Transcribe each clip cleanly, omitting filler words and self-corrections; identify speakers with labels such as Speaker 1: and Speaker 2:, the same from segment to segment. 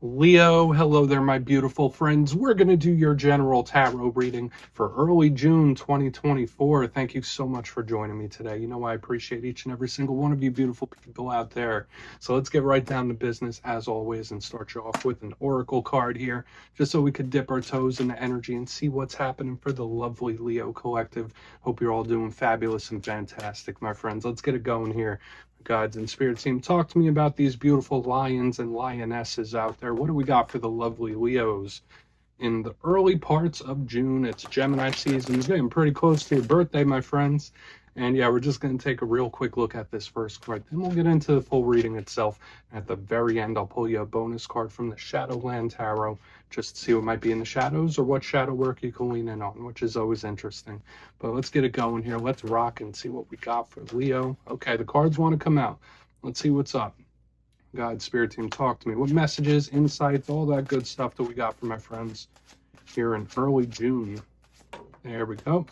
Speaker 1: Leo, hello there, my beautiful friends. We're going to do your general tarot reading for early June 2024. Thank you so much for joining me today. You know, I appreciate each and every single one of you beautiful people out there. So let's get right down to business as always and start you off with an oracle card here, just so we could dip our toes in the energy and see what's happening for the lovely Leo collective. Hope you're all doing fabulous and fantastic, my friends. Let's get it going here. Guides and spirit team, talk to me about these beautiful lions and lionesses out there. What do we got for the lovely Leos in the early parts of June? It's Gemini season. It's getting pretty close to your birthday, my friends. And yeah, we're just going to take a real quick look at this first card. Then we'll get into the full reading itself. At the very end, I'll pull you a bonus card from the Shadowland Tarot, just to see what might be in the shadows or what shadow work you can lean in on, which is always interesting. But let's get it going here. Let's rock and see what we got for Leo. Okay, the cards want to come out. Let's see what's up. God, spirit team, talk to me. What messages, insights, all that good stuff that we got for my friends here in early June. There we go.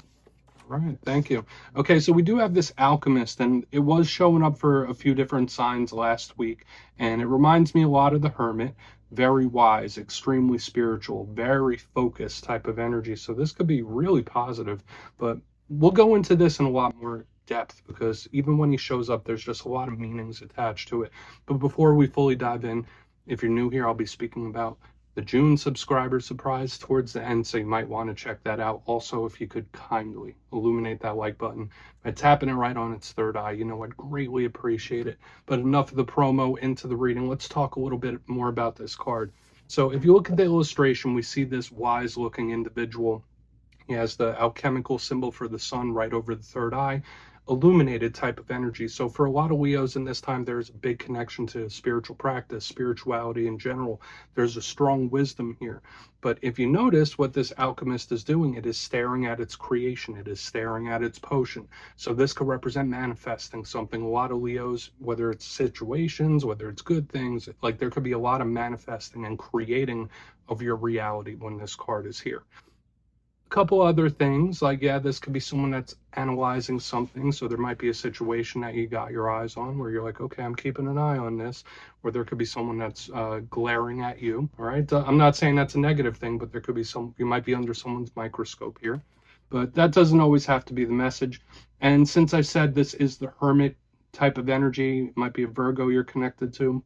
Speaker 1: All right, thank you. Okay, so we do have this alchemist, and it was showing up for a few different signs last week, and it reminds me a lot of the hermit. Very wise, extremely spiritual, very focused type of energy. So this could be really positive, but we'll go into this in a lot more depth because even when he shows up, there's just a lot of meanings attached to it. But before we fully dive in, if you're new here, I'll be speaking about the June subscriber surprise towards the end, so you might want to check that out. Also, if you could kindly illuminate that like button by tapping it right on its third eye, you know, I'd greatly appreciate it. But enough of the promo, into the reading. Let's talk a little bit more about this card. So if you look at the illustration, we see this wise looking individual. He has the alchemical symbol for the sun right over the third eye, illuminated type of energy. So for a lot of Leos in this time, there's a big connection to spiritual practice, spirituality in general. There's a strong wisdom here. But if you notice what this alchemist is doing, it is staring at its creation. It is staring at its potion. So this could represent manifesting something. A lot of Leos, whether it's situations, whether it's good things, like there could be a lot of manifesting and creating of your reality when this card is here. Couple other things, like, yeah, this could be someone that's analyzing something, so there might be a situation that you got your eyes on where you're like, okay, I'm keeping an eye on this. Or there could be someone that's glaring at you. All right, I'm not saying that's a negative thing, but there could be you might be under someone's microscope here, but that doesn't always have to be the message. And since I said this is the hermit type of energy, it might be a Virgo you're connected to,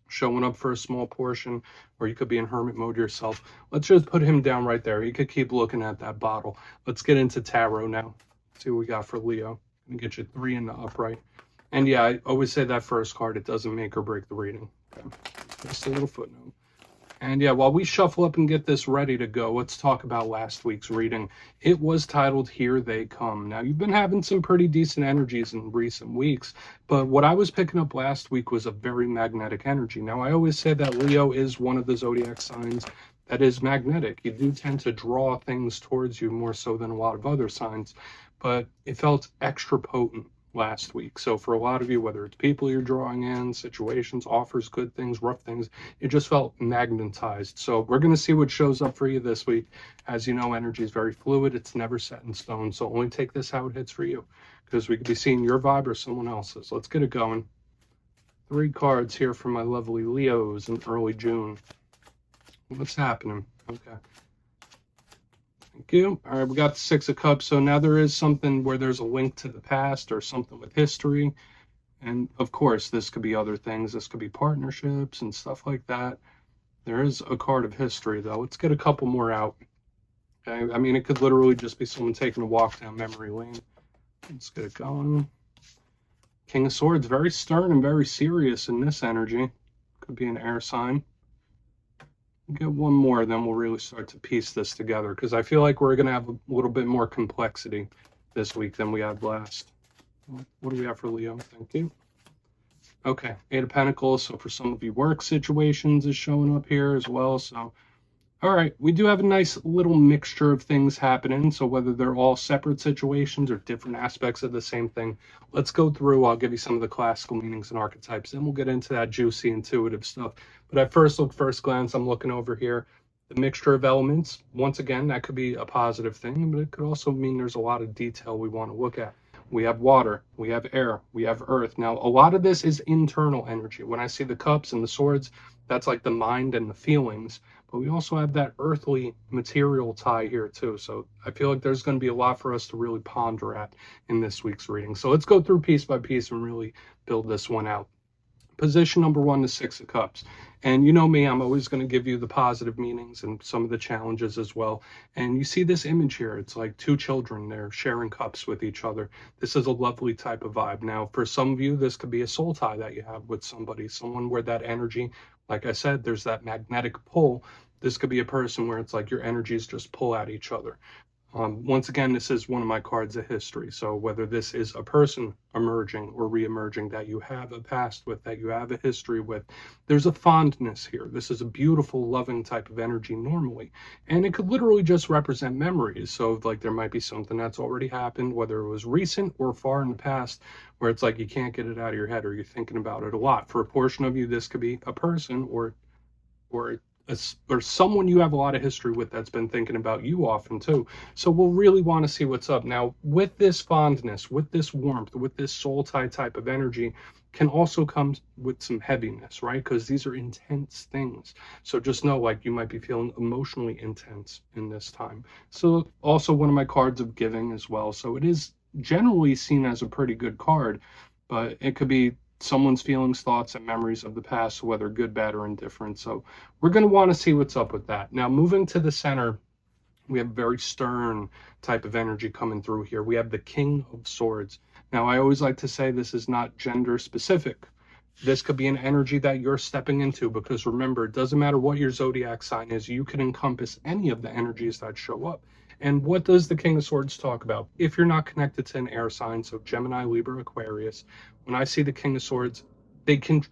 Speaker 1: showing up for a small portion, or you could be in hermit mode yourself. Let's just put him down right there. He could keep looking at that bottle. Let's get into tarot now. See what we got for Leo. And get you 3 in the upright. And yeah, I always say that first card, it doesn't make or break the reading. Okay. Just a little footnote. And yeah, while we shuffle up and get this ready to go, let's talk about last week's reading. It was titled Here They Come. Now, you've been having some pretty decent energies in recent weeks, but what I was picking up last week was a very magnetic energy. Now, I always say that Leo is one of the zodiac signs that is magnetic. You do tend to draw things towards you more so than a lot of other signs, but it felt extra potent last week. So for a lot of you, whether it's people you're drawing in, situations, offers, good things, rough things, it just felt magnetized. So we're going to see what shows up for you this week. As you know, energy is very fluid. It's never set in stone. So only take this how it hits for you, because we could be seeing your vibe or someone else's. Let's get it going. 3 cards here for my lovely Leos in early June. What's happening? Okay. Thank you. All right, we got the 6 of Cups. So now there is something where there's a link to the past or something with history. And of course, this could be other things. This could be partnerships and stuff like that. There is a card of history, though. Let's get a couple more out. Okay, I mean, it could literally just be someone taking a walk down memory lane. Let's get it going. King of Swords, very stern and very serious in this energy. Could be an air sign. Get one more, then we'll really start to piece this together, because I feel like we're going to have a little bit more complexity this week than we had last. What do we have for Leo? Thank you. Okay, 8 of Pentacles. So for some of you, work situations is showing up here as well. So, all right, we do have a nice little mixture of things happening. So whether they're all separate situations or different aspects of the same thing, let's go through. I'll give you some of the classical meanings and archetypes, then we'll get into that juicy, intuitive stuff. But at first glance, I'm looking over here. The mixture of elements, once again, that could be a positive thing, but it could also mean there's a lot of detail we want to look at. We have water, we have air, we have earth. Now, a lot of this is internal energy. When I see the cups and the swords, that's like the mind and the feelings. But we also have that earthly material tie here too. So I feel like there's going to be a lot for us to really ponder at in this week's reading. So let's go through piece by piece and really build this one out. Position number one, the Six of Cups. And you know me, I'm always going to give you the positive meanings and some of the challenges as well. And you see this image here. It's like two children. They're sharing cups with each other. This is a lovely type of vibe. Now, for some of you, this could be a soul tie that you have with somebody, someone where that energy, like I said, there's that magnetic pull. This could be a person where it's like your energies just pull at each other. Once again, this is one of my cards of history. So whether this is a person emerging or re-emerging that you have a past with, that you have a history with, there's a fondness here. This is a beautiful, loving type of energy normally. And it could literally just represent memories. So like there might be something that's already happened, whether it was recent or far in the past, where it's like you can't get it out of your head or you're thinking about it a lot. For a portion of you, this could be a person or someone you have a lot of history with that's been thinking about you often too. So we'll really want to see what's up. Now, with this fondness, with this warmth, with this soul tie type of energy, can also come with some heaviness, right? Because these are intense things. So just know, like, you might be feeling emotionally intense in this time. So also one of my cards of giving as well. So it is generally seen as a pretty good card, but it could be someone's feelings, thoughts, and memories of the past, whether good, bad, or indifferent. So we're going to want to see what's up with that. Now, moving to the center, we have very stern type of energy coming through here. We have the King of Swords. Now, I always like to say this is not gender specific. This could be an energy that you're stepping into, because remember, it doesn't matter what your zodiac sign is, you can encompass any of the energies that show up. And what does the King of Swords talk about? If you're not connected to an air sign, so Gemini, Libra, Aquarius, when I see the King of Swords,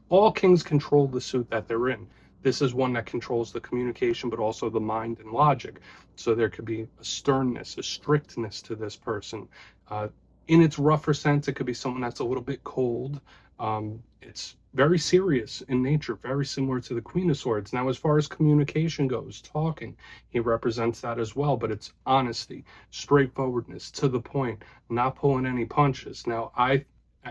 Speaker 1: all kings control the suit that they're in. This is one that controls the communication, but also the mind and logic. So there could be a sternness, a strictness to this person. In its rougher sense, it could be someone that's a little bit cold. It's very serious in nature, very similar to the Queen of Swords. Now, as far as communication goes, talking, he represents that as well, but it's honesty, straightforwardness, to the point, not pulling any punches. Now, I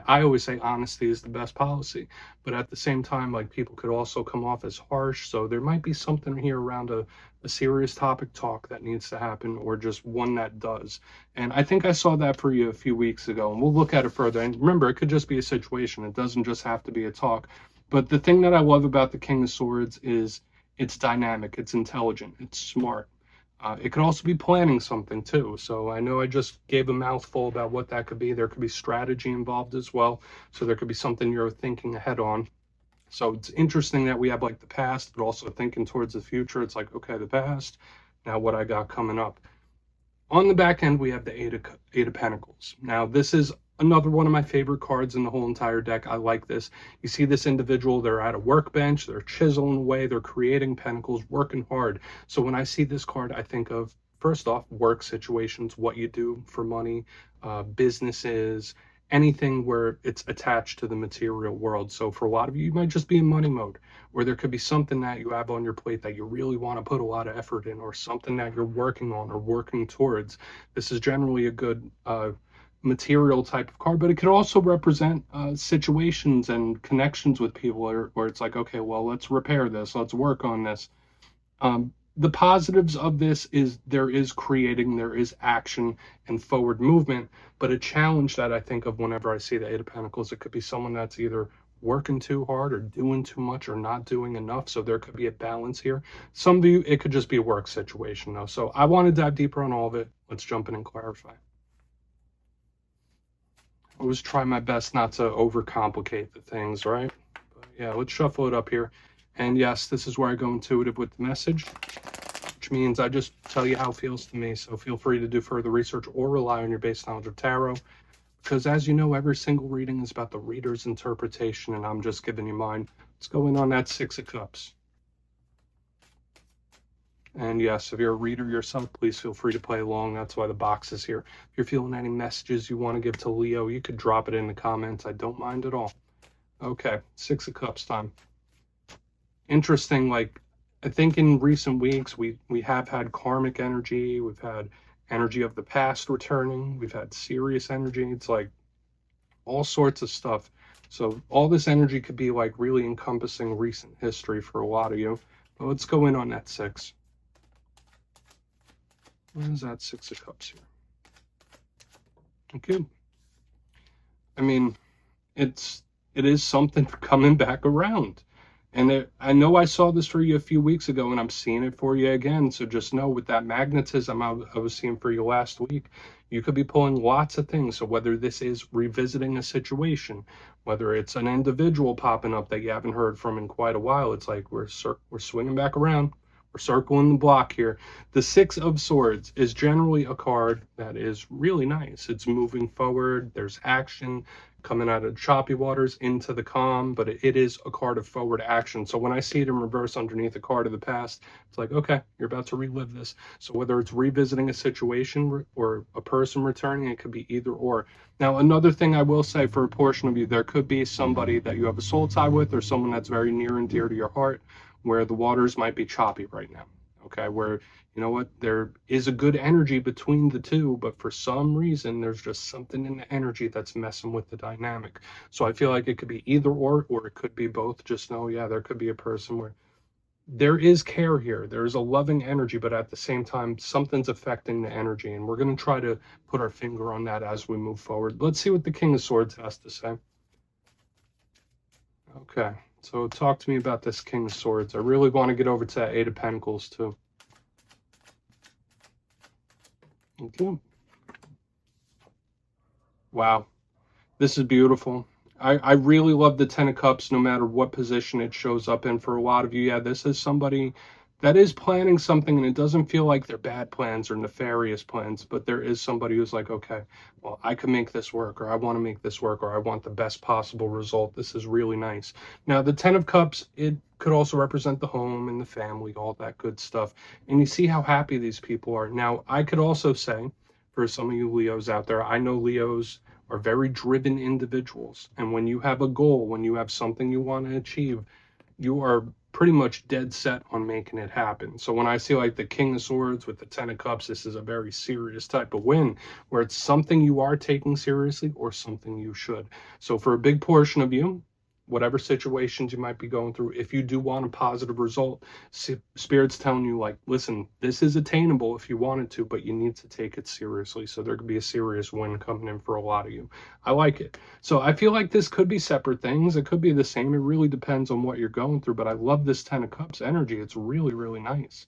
Speaker 1: always say honesty is the best policy, but at the same time, like, people could also come off as harsh. So there might be something here around a serious topic talk that needs to happen, or just one that does. And I think I saw that for you a few weeks ago, and we'll look at it further. And remember, it could just be a situation. It doesn't just have to be a talk. But the thing that I love about the King of Swords is it's dynamic, it's intelligent, it's smart. It could also be planning something too. So I know I just gave a mouthful about what that could be. There could be strategy involved as well. So there could be something you're thinking ahead on. So it's interesting that we have like the past, but also thinking towards the future. It's like, okay, the past, now what I got coming up. On the back end, we have the Eight of Pentacles. Now, this is another one of my favorite cards in the whole entire deck. I like this. You see this individual, they're at a workbench, they're chiseling away, they're creating pentacles, working hard. So when I see this card, I think of, first off, work situations, what you do for money, businesses, anything where it's attached to the material world. So for a lot of you, you might just be in money mode, or there could be something that you have on your plate that you really want to put a lot of effort in, or something that you're working on or working towards. This is generally a good material type of card, but it could also represent situations and connections with people where it's like, okay, well, let's repair this, let's work on this. The positives of this is there is creating, there is action and forward movement, but a challenge that I think of whenever I see the Eight of Pentacles, it could be someone that's either working too hard or doing too much or not doing enough. So there could be a balance here. Some of you, it could just be a work situation though. So I want to dive deeper on all of it. Let's jump in and clarify. I always try my best not to overcomplicate the things, right? But yeah, let's shuffle it up here. And yes, this is where I go intuitive with the message, which means I just tell you how it feels to me. So feel free to do further research or rely on your base knowledge of tarot, because as you know, every single reading is about the reader's interpretation, and I'm just giving you mine. Let's go in on that Six of Cups. And yes, if you're a reader yourself, please feel free to play along. That's why the box is here. If you're feeling any messages you want to give to Leo, you could drop it in the comments. I don't mind at all. Okay, Six of Cups time. Interesting, like, I think in recent weeks we have had karmic energy, we've had energy of the past returning. We've had serious energy. It's like all sorts of stuff. So all this energy could be like really encompassing recent history for a lot of you. But let's go in on that 6. What is that 6 of Cups here? Okay. I mean, it is something coming back around. And I know I saw this for you a few weeks ago, and I'm seeing it for you again. So just know with that magnetism I was seeing for you last week, you could be pulling lots of things. So whether this is revisiting a situation, whether it's an individual popping up that you haven't heard from in quite a while, it's like we're swinging back around. We're circling the block here. The 6 of Swords is generally a card that is really nice. It's moving forward. There's action coming out of choppy waters into the calm, but it is a card of forward action. So when I see it in reverse underneath a card of the past, it's like, okay, you're about to relive this. So whether it's revisiting a situation or a person returning, it could be either or. Now, another thing I will say for a portion of you, there could be somebody that you have a soul tie with or someone that's very near and dear to your heart, where the waters might be choppy right now, okay? Where, you know what, there is a good energy between the two, but for some reason, there's just something in the energy that's messing with the dynamic. So I feel like it could be either or it could be both. Just know, yeah, there could be a person where there is care here. There's a loving energy, but at the same time, something's affecting the energy, and we're going to try to put our finger on that as we move forward. Let's see what the King of Swords has to say. Okay. So talk to me about this King of Swords. I really want to get over to that 8 of Pentacles too. Okay. Wow. This is beautiful. I really love the 10 of Cups no matter what position it shows up in for a lot of you. Yeah, this is somebody that is planning something, and it doesn't feel like they're bad plans or nefarious plans, but there is somebody who's like, okay, well, I can make this work, or I want to make this work, or I want the best possible result. This is really nice. Now, the 10 of Cups, it could also represent the home and the family, all that good stuff. And you see how happy these people are. Now, I could also say, for some of you Leos out there, I know Leos are very driven individuals. And when you have a goal, when you have something you want to achieve, you are pretty much dead set on making it happen. So when I see like the King of Swords with the 10 of Cups, this is a very serious type of win where it's something you are taking seriously or something you should. So for a big portion of you, whatever situations you might be going through, if you do want a positive result, Spirit's telling you like, listen, this is attainable if you wanted to, but you need to take it seriously. So there could be a serious win coming in for a lot of you. I like it. So I feel like this could be separate things. It could be the same. It really depends on what you're going through, but I love this 10 of Cups energy. It's really, really nice.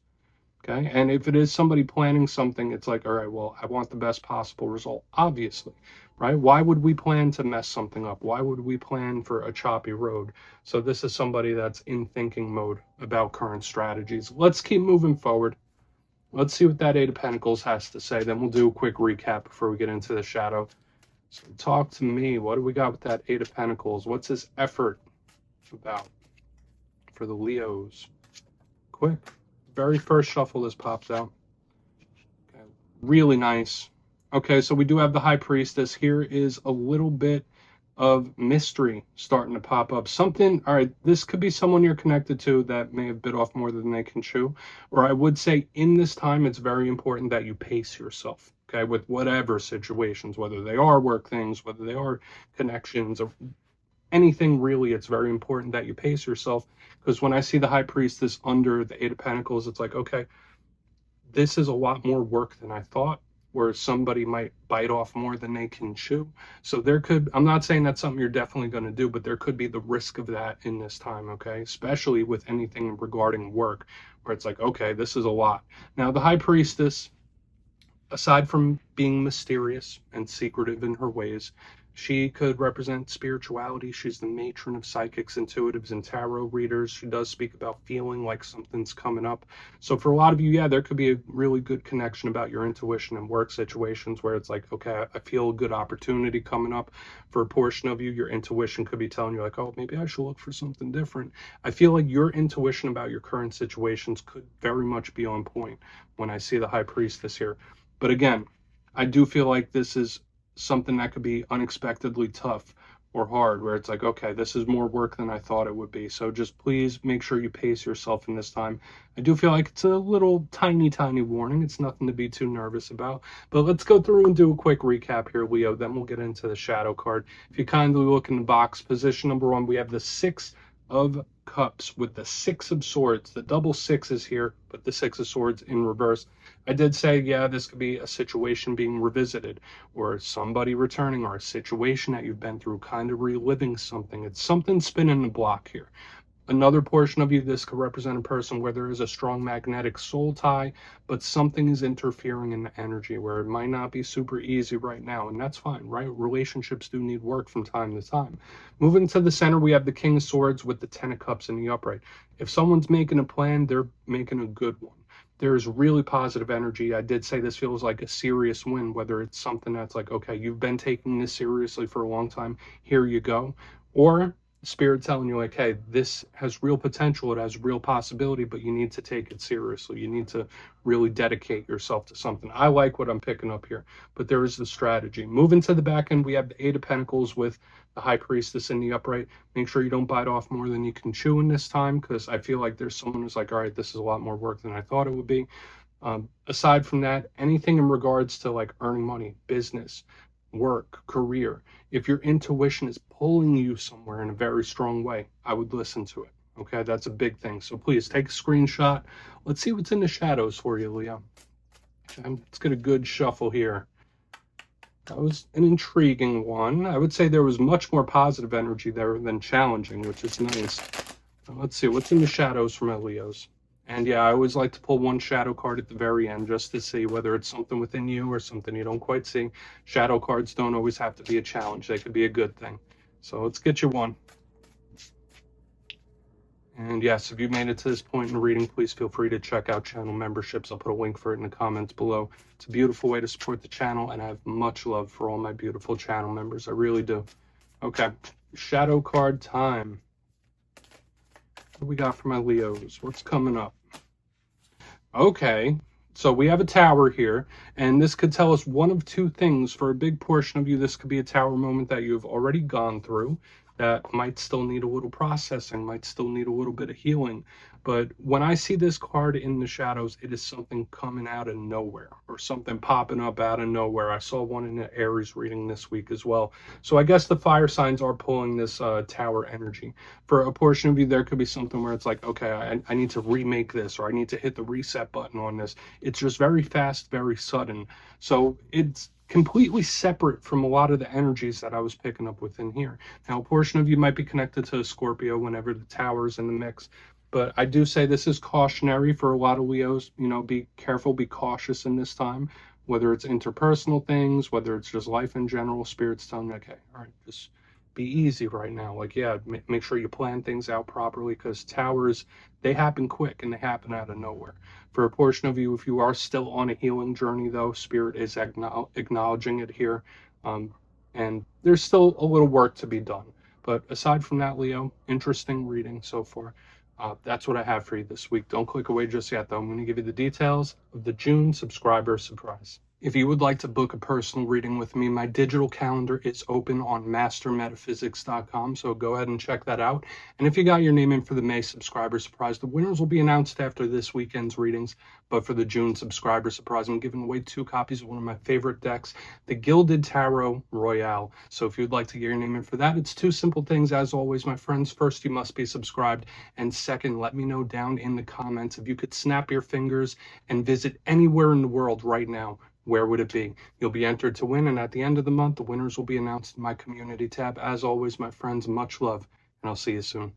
Speaker 1: Okay. And if it is somebody planning something, it's like, all right, well, I want the best possible result, obviously, right? Why would we plan to mess something up? Why would we plan for a choppy road? So this is somebody that's in thinking mode about current strategies. Let's keep moving forward. Let's see what that 8 of Pentacles has to say. Then we'll do a quick recap before we get into the shadow. So talk to me. What do we got with that 8 of Pentacles? What's this effort about for the Leos? Quick. Very first shuffle this pops out. Okay, really nice. Okay, so we do have the High Priestess. Here is a little bit of mystery starting to pop up. Something, all right, this could be someone you're connected to that may have bit off more than they can chew. Or I would say in this time, it's very important that you pace yourself, okay, with whatever situations, whether they are work things, whether they are connections, or anything really. It's very important that you pace yourself, because when I see the High Priestess under the 8 of Pentacles, it's like, okay, this is a lot more work than I thought, where somebody might bite off more than they can chew. So there could, I'm not saying that's something you're definitely going to do, but there could be the risk of that in this time, okay? Especially with anything regarding work, where it's like, okay, this is a lot. Now, the High Priestess, aside from being mysterious and secretive in her ways, she could represent spirituality. She's the matron of psychics, intuitives, and tarot readers. She does speak about feeling like something's coming up. So for a lot of you, yeah, there could be a really good connection about your intuition and work situations where it's like, okay, I feel a good opportunity coming up. For a portion of you, your intuition could be telling you like, oh, maybe I should look for something different. I feel like your intuition about your current situations could very much be on point when I see the High Priestess here. But again, I do feel like this is something that could be unexpectedly tough, or hard, where it's like, okay, this is more work than I thought it would be. So just please make sure you pace yourself in this time. I do feel like it's a little tiny warning. It's nothing to be too nervous about. But let's go through and do a quick recap here, Leo. Then we'll get into the shadow card. If you kindly look in the box, position number 1, we have the 6 of Cups with the 6 of Swords. The double 6 is here, but the 6 of Swords in reverse. I did say, yeah, this could be a situation being revisited, or somebody returning, or a situation that you've been through, kind of reliving something. It's something spinning the block here. Another portion of you, this could represent a person where there is a strong magnetic soul tie, but something is interfering in the energy where it might not be super easy right now, and that's fine, right? Relationships do need work from time to time. Moving to the center, we have the King of Swords with the 10 of Cups in the upright. If someone's making a plan, they're making a good one. There's really positive energy. I did say this feels like a serious win, whether it's something that's like, okay, you've been taking this seriously for a long time, here you go, or Spirit telling you like, hey, this has real potential, it has real possibility, but you need to take it seriously. You need to really dedicate yourself to something. I like what I'm picking up here, but there is the strategy. Moving to the back end, we have the 8 of Pentacles with the High Priestess in the upright. Make sure you don't bite off more than you can chew in this time, because I feel like there's someone who's like, all right, this is a lot more work than I thought it would be. Aside from that, anything in regards to like earning money, business, work, career, if your intuition is pulling you somewhere in a very strong way, I would listen to it. Okay, that's a big thing. So please take a screenshot. Let's see what's in the shadows for you, Leo. Okay, let's get a good shuffle here. That was an intriguing one. I would say there was much more positive energy there than challenging, which is nice. Let's see what's in the shadows for my Leos. And yeah, I always like to pull one shadow card at the very end just to see whether it's something within you or something you don't quite see. Shadow cards don't always have to be a challenge. They could be a good thing. So let's get you one. And yes, if you made it to this point in the reading, please feel free to check out channel memberships. I'll put a link for it in the comments below. It's a beautiful way to support the channel, and I have much love for all my beautiful channel members. I really do. Okay, shadow card time. What do we got for my Leos? What's coming up? Okay, so we have a tower here, and this could tell us one of two things. For a big portion of you, this could be a tower moment that you've already gone through that might still need a little processing, might still need a little bit of healing. But when I see this card in the shadows, it is something coming out of nowhere, or something popping up out of nowhere. I saw one in the Aries reading this week as well. So I guess the fire signs are pulling this tower energy. For a portion of you, there could be something where it's like, okay, I need to remake this, or I need to hit the reset button on this. It's just very fast, very sudden. So it's completely separate from a lot of the energies that I was picking up within here. Now, a portion of you might be connected to a Scorpio whenever the tower's in the mix, but I do say this is cautionary for a lot of Leos. You know, be careful, be cautious in this time, whether it's interpersonal things, whether it's just life in general. Spirit's telling me, okay, all right, just be easy right now. Like, yeah, make sure you plan things out properly, because towers, they happen quick and they happen out of nowhere. For a portion of you, if you are still on a healing journey, though, Spirit is acknowledging it here. And there's still a little work to be done. But aside from that, Leo, interesting reading so far. That's what I have for you this week. Don't click away just yet, though. I'm going to give you the details of the June subscriber surprise. If you would like to book a personal reading with me, my digital calendar is open on mastermetaphysics.com, so go ahead and check that out. And if you got your name in for the May subscriber surprise, the winners will be announced after this weekend's readings. But for the June subscriber surprise, I'm giving away 2 copies of one of my favorite decks, the Gilded Tarot Royale. So if you'd like to get your name in for that, it's 2 simple things, as always, my friends. First, you must be subscribed. And second, let me know down in the comments if you could snap your fingers and visit anywhere in the world right now. Where would it be? You'll be entered to win, and at the end of the month, the winners will be announced in my community tab. As always, my friends, much love, and I'll see you soon.